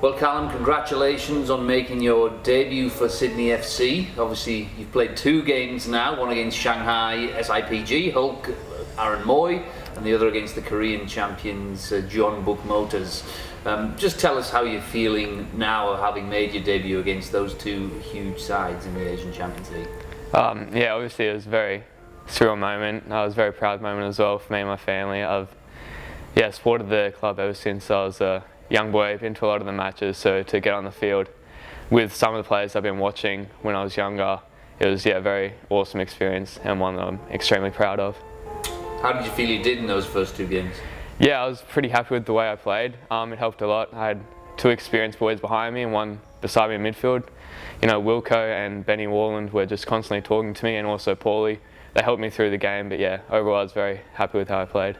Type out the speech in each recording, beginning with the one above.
Well, Calem, congratulations on making your debut for Sydney FC. Obviously, you've played 2 games now, one against Shanghai SIPG, Hulk Aaron Moy, and the other against the Korean champions, John Book Motors. Just tell us how you're feeling now of having made your debut against those 2 huge sides in the Asian Champions League. Yeah, obviously it was a very surreal moment. It was a very proud moment as well for me and my family. I've supported the club ever since I was a young boy, been to a lot of the matches, so to get on the field with some of the players I've been watching when I was younger, it was a very awesome experience and one that I'm extremely proud of. How did you feel you did in those first 2 games? Yeah, I was pretty happy with the way I played. It helped a lot. I had 2 experienced boys behind me and one beside me in midfield. You know, Wilco and Benny Warland were just constantly talking to me, and also Paulie. They helped me through the game, but yeah, overall I was very happy with how I played.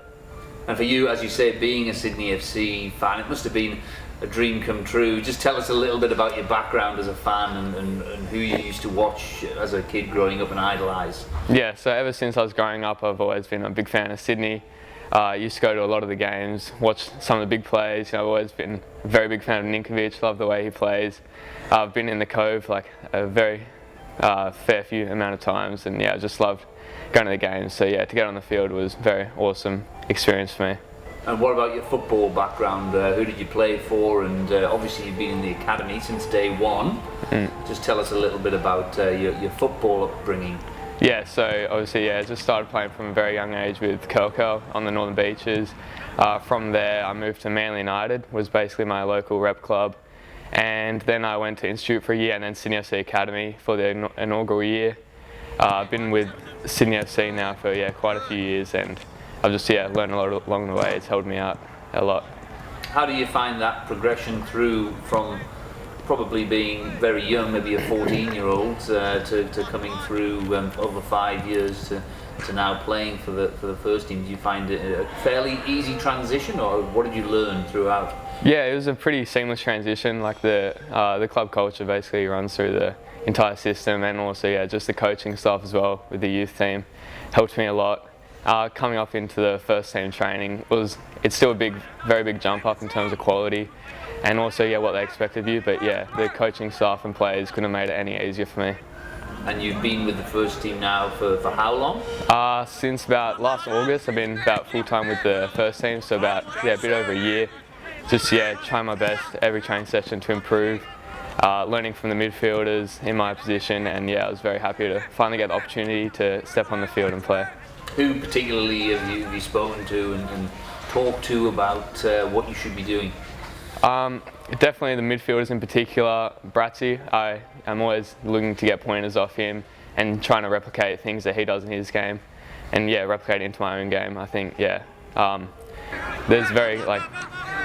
And for you, as you say, being a Sydney FC fan, it must have been a dream come true. Just tell us a little bit about your background as a fan and who you used to watch as a kid growing up and idolise. Yeah, so ever since I was growing up, I've always been a big fan of Sydney. I used to go to a lot of the games, watch some of the big plays. You know, I've always been a very big fan of Ninkovic, love the way he plays. I've been in the Cove like a very fair few amount of times, and yeah, I just loved going to the games. So yeah, to get on the field was a very awesome experience for me. And what about your football background? Who did you play for? And obviously you've been in the academy since day one. Just tell us a little bit about your football upbringing. Yeah, so obviously, I just started playing from a very young age with Curl on the Northern Beaches. From there, I moved to Manly United, was basically my local rep club. And then I went to Institute for a year and then Sydney FC Academy for the inaugural year. I've been with Sydney FC now for quite a few years, and I've just learned a lot along the way. It's helped me out a lot. How do you find that progression through from probably being very young, maybe a 14-year-old, to coming through over 5 years to now playing for the first team? Do you find it a fairly easy transition, or what did you learn throughout? Yeah, it was a pretty seamless transition. Like the club culture basically runs through the entire system, and also just the coaching staff as well with the youth team helped me a lot. Coming up into the first team training it's still a very big jump up in terms of quality, and also what they expect of you. But the coaching staff and players couldn't have made it any easier for me. And you've been with the first team now for how long? Since about last August. I've been about full time with the first team, so about a bit over a year. Just trying my best every training session to improve, learning from the midfielders in my position, and I was very happy to finally get the opportunity to step on the field and play. Who particularly have you spoken to and talked to about what you should be doing? Definitely the midfielders in particular. Bratzy, I am always looking to get pointers off him and trying to replicate things that he does in his game, and replicate it into my own game. I think there's very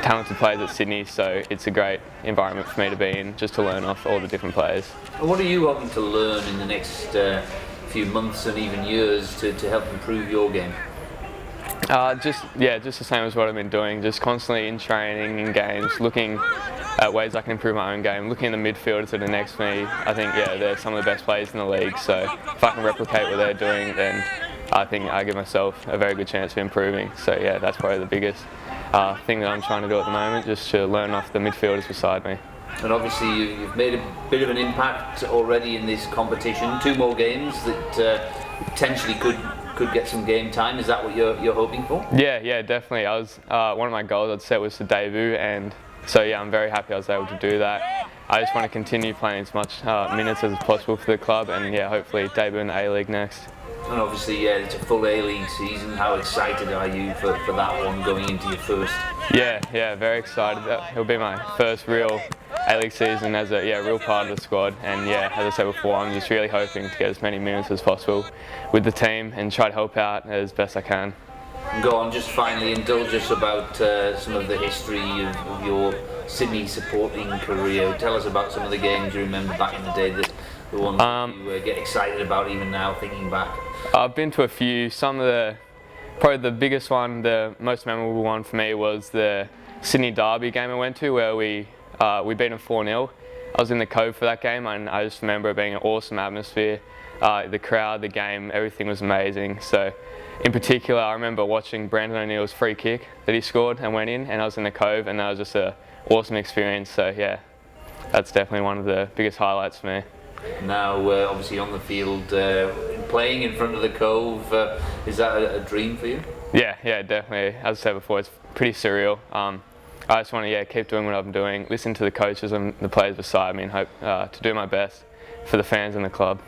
talented players at Sydney, so it's a great environment for me to be in, just to learn off all the different players. And what are you hoping to learn in the next few months and even years to help improve your game? Just the same as what I've been doing, just constantly in training, in games, looking at ways I can improve my own game, looking at the midfielders that are next to me. I think they're some of the best players in the league, so if I can replicate what they're doing, then I think I give myself a very good chance of improving. So that's probably the biggest thing that I'm trying to do at the moment, just to learn off the midfielders beside me. And obviously you've made a bit of an impact already in this competition. 2 more games that potentially could get some game time. Is that what you're hoping for? Yeah, definitely. I was one of my goals I'd set was to debut, and so I'm very happy I was able to do that. I just want to continue playing as much minutes as possible for the club, and hopefully debut in the A-League next. And obviously, it's a full A-League season. How excited are you for that one going into your first? Yeah, very excited. It'll be my first real A-League season as a real part of the squad, and as I said before, I'm just really hoping to get as many minutes as possible with the team and try to help out as best I can. Go on, just finally indulge us about some of the history of your Sydney supporting career. Tell us about some of the games you remember back in the day, the ones that you get excited about even now thinking back. I've been to a few. Probably the biggest one, the most memorable one for me was the Sydney Derby game I went to, where we beat them 4-0. I was in the Cove for that game, and I just remember it being an awesome atmosphere. The crowd, the game, everything was amazing. So in particular, I remember watching Brandon O'Neill's free kick that he scored and went in, and I was in the Cove, and that was just a awesome experience. So yeah, that's definitely one of the biggest highlights for me. Now, obviously on the field, playing in front of the Cove, is that a dream for you? Yeah, definitely. As I said before, it's pretty surreal. I just want to keep doing what I'm doing, listen to the coaches and the players beside me, and hope to do my best for the fans and the club.